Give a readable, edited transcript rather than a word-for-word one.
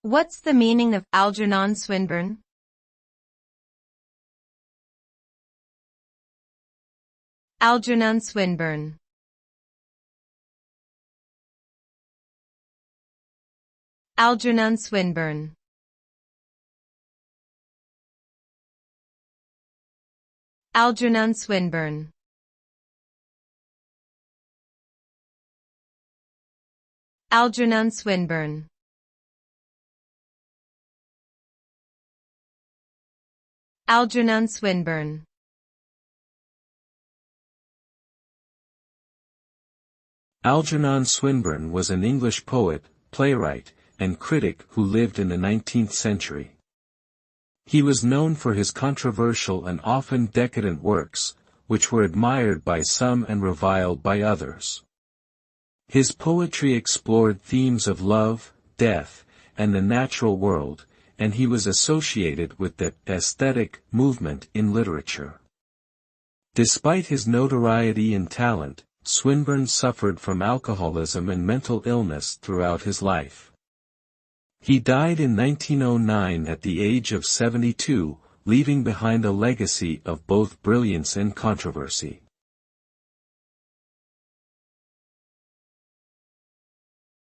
What's the meaning of Algernon Swinburne? Algernon Swinburne. Algernon Swinburne. Algernon Swinburne. Algernon Swinburne. Algernon Swinburne. Algernon Swinburne was an English poet, playwright, and critic who lived in the 19th century. He was known for his controversial and often decadent works, which were admired by some and reviled by others. His poetry explored themes of love, death, and the natural world, and he was associated with the aesthetic movement in literature. Despite his notoriety and talent, Swinburne suffered from alcoholism and mental illness throughout his life. He died in 1909 at the age of 72, leaving behind a legacy of both brilliance and controversy.